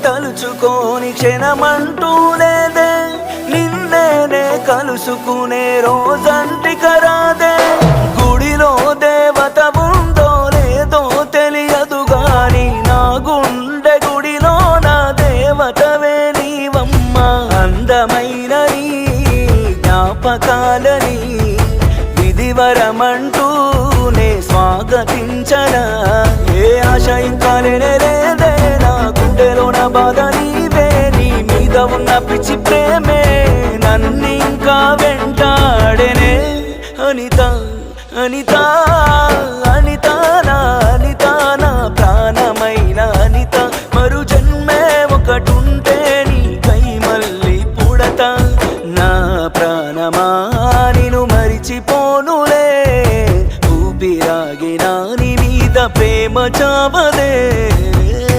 తలుచుకోని క్షణమంటూ లేదే, నిన్నేనే కలుసుకునే రోజంటిక రాదే. గుడిలో దేవత ఉందో లేదో తెలియదు గాని, నా గుండె గుడిలో నా దేవతవే నీవమ్మ. అందమైన నీ జ్ఞాపకాలని విధివరమంటూ నే స్వాగతించనా. ఏ ఆశ ఇంకా లేదే, నా గుండెలో నా బాధ నీవే. నీ మీద ఉన్న పిచ్చి ప్రేమే నన్నింకా వెంటాడెనే. అనిత అనిత